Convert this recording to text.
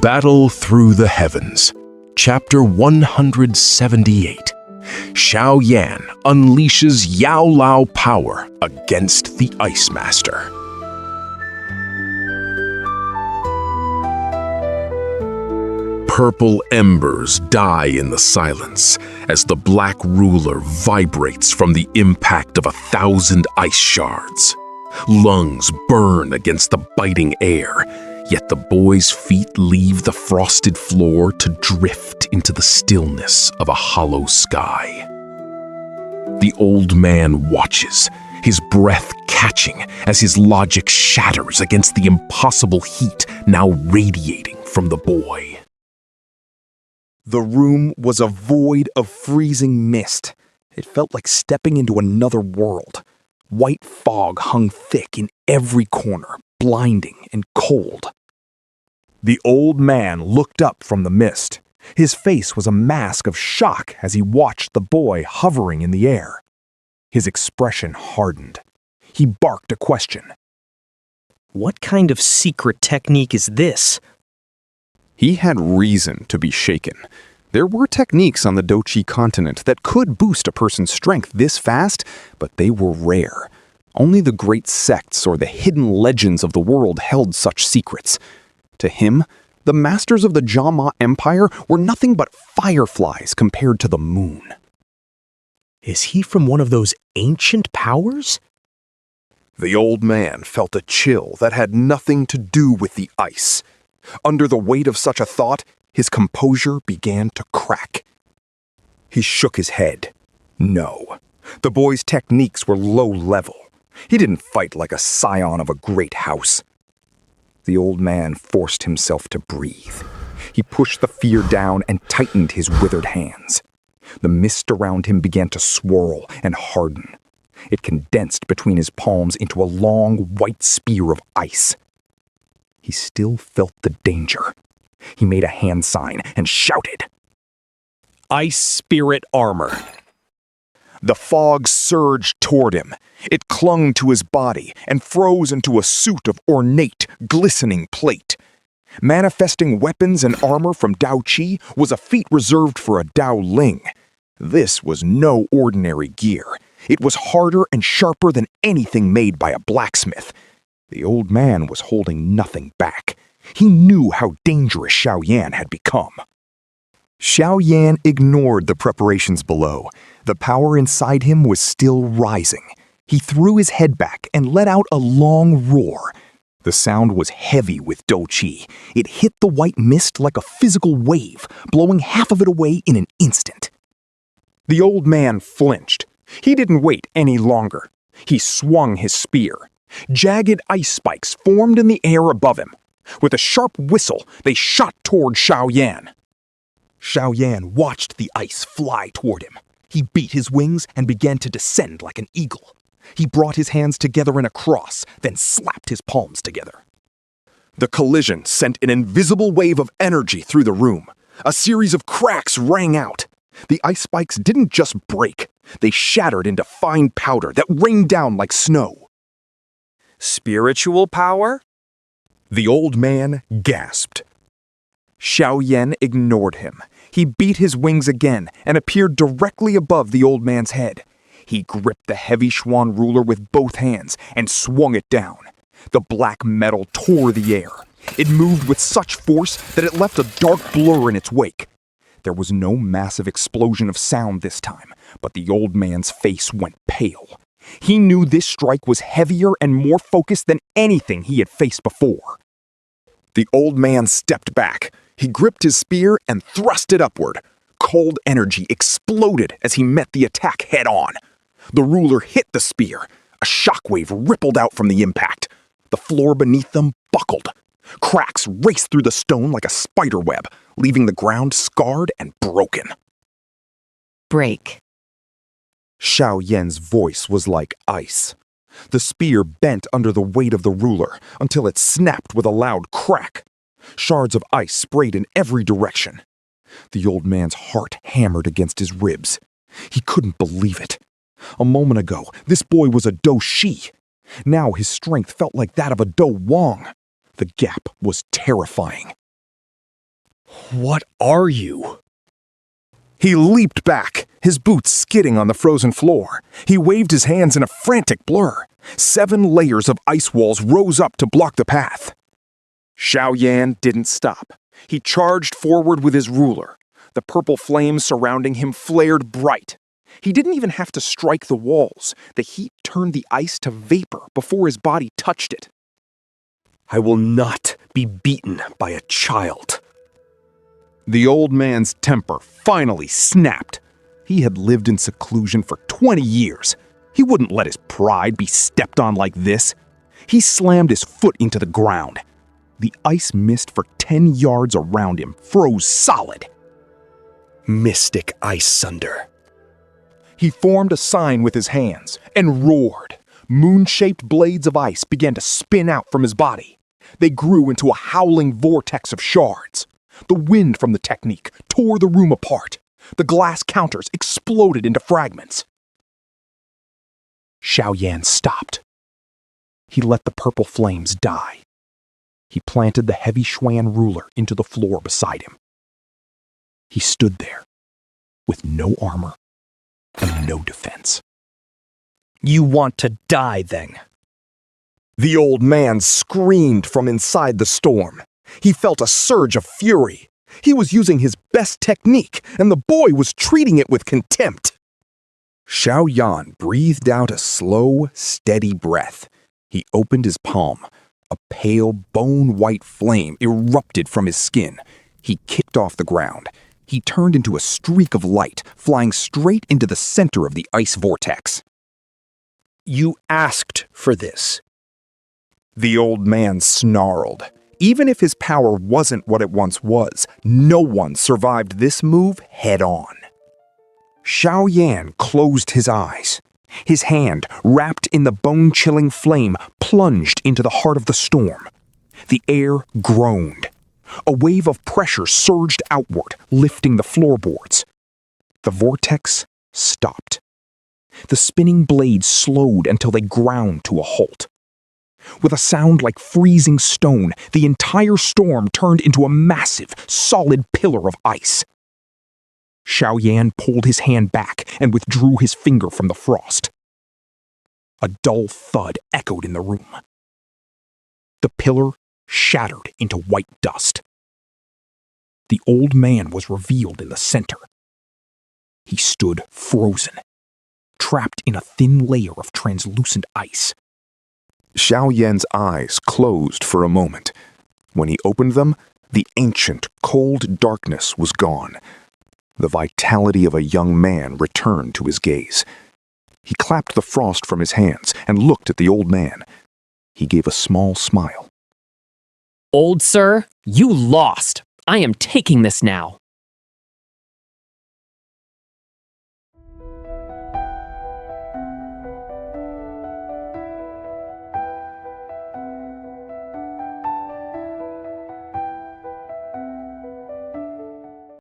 Battle Through the Heavens, Chapter 178. Xiao Yan unleashes Yao Lao power against the Ice Master. Purple embers die in the silence as the Black Ruler vibrates from the impact of 1,000 ice shards. Lungs burn against the biting air, yet the boy's feet leave the frosted floor to drift into the stillness of a hollow sky. The old man watches, his breath catching as his logic shatters against the impossible heat now radiating from the boy. The room was a void of freezing mist. It felt like stepping into another world. White fog hung thick in every corner, blinding and cold. The old man looked up from the mist. His face was a mask of shock as he watched the boy hovering in the air. His expression hardened. He barked a question. What kind of secret technique is this? He had reason to be shaken. There were techniques on the Dou Qi Continent that could boost a person's strength this fast, but they were rare. Only the great sects or the hidden legends of the world held such secrets. To him, the masters of the Jama Empire were nothing but fireflies compared to the moon. Is he from one of those ancient powers? The old man felt a chill that had nothing to do with the ice. Under the weight of such a thought, his composure began to crack. He shook his head. No, the boy's techniques were low level. He didn't fight like a scion of a great house. The old man forced himself to breathe. He pushed the fear down and tightened his withered hands. The mist around him began to swirl and harden. It condensed between his palms into a long white spear of ice. He still felt the danger. He made a hand sign and shouted, "Ice Spirit Armor." The fog surged toward him. It clung to his body and froze into a suit of ornate, glistening plate. Manifesting weapons and armor from Dou Qi was a feat reserved for a Dou Ling. This was no ordinary gear. It was harder and sharper than anything made by a blacksmith. The old man was holding nothing back. He knew how dangerous Xiao Yan had become. Xiao Yan ignored the preparations below. The power inside him was still rising. He threw his head back and let out a long roar. The sound was heavy with Dou Qi. It hit the white mist like a physical wave, blowing half of it away in an instant. The old man flinched. He didn't wait any longer. He swung his spear. Jagged ice spikes formed in the air above him. With a sharp whistle, they shot toward Xiao Yan. Xiao Yan watched the ice fly toward him. He beat his wings and began to descend like an eagle. He brought his hands together in a cross, then slapped his palms together. The collision sent an invisible wave of energy through the room. A series of cracks rang out. The ice spikes didn't just break. They shattered into fine powder that rained down like snow. Spiritual power? The old man gasped. Xiao Yan ignored him. He beat his wings again and appeared directly above the old man's head. He gripped the heavy Xuan ruler with both hands and swung it down. The black metal tore the air. It moved with such force that it left a dark blur in its wake. There was no massive explosion of sound this time, but the old man's face went pale. He knew this strike was heavier and more focused than anything he had faced before. The old man stepped back. He gripped his spear and thrust it upward. Cold energy exploded as he met the attack head-on. The ruler hit the spear. A shockwave rippled out from the impact. The floor beneath them buckled. Cracks raced through the stone like a spider web, leaving the ground scarred and broken. Break. Xiao Yan's voice was like ice. The spear bent under the weight of the ruler until it snapped with a loud crack. Shards of ice sprayed in every direction. The old man's heart hammered against his ribs. He couldn't believe it. A moment ago, this boy was a Dou Qi. Now his strength felt like that of a Dou Wang. The gap was terrifying. What are you? He leaped back, his boots skidding on the frozen floor. He waved his hands in a frantic blur. 7 layers of ice walls rose up to block the path. Xiao Yan didn't stop. He charged forward with his ruler. The purple flames surrounding him flared bright. He didn't even have to strike the walls. The heat turned the ice to vapor before his body touched it. I will not be beaten by a child. The old man's temper finally snapped. He had lived in seclusion for 20 years. He wouldn't let his pride be stepped on like this. He slammed his foot into the ground. The ice mist for 10 yards around him froze solid. Mystic Ice Sunder. He formed a sign with his hands and roared. Moon-shaped blades of ice began to spin out from his body. They grew into a howling vortex of shards. The wind from the technique tore the room apart. The glass counters exploded into fragments. Xiao Yan stopped. He let the purple flames die. He planted the heavy Xuan ruler into the floor beside him. He stood there, with no armor and no defense. You want to die, then? The old man screamed from inside the storm. He felt a surge of fury. He was using his best technique, and the boy was treating it with contempt. Xiao Yan breathed out a slow, steady breath. He opened his palm. A pale, bone-white flame erupted from his skin. He kicked off the ground. He turned into a streak of light, flying straight into the center of the ice vortex. You asked for this. The old man snarled. Even if his power wasn't what it once was, no one survived this move head-on. Xiao Yan closed his eyes. His hand, wrapped in the bone-chilling flame, plunged into the heart of the storm. The air groaned. A wave of pressure surged outward, lifting the floorboards. The vortex stopped. The spinning blades slowed until they ground to a halt. With a sound like freezing stone, the entire storm turned into a massive, solid pillar of ice. Xiao Yan pulled his hand back and withdrew his finger from the frost. A dull thud echoed in the room. The pillar shattered into white dust. The old man was revealed in the center. He stood frozen, trapped in a thin layer of translucent ice. Xiao Yan's eyes closed for a moment. When he opened them, the ancient, cold darkness was gone. The vitality of a young man returned to his gaze. He clapped the frost from his hands and looked at the old man. He gave a small smile. Old sir, you lost. I am taking this now.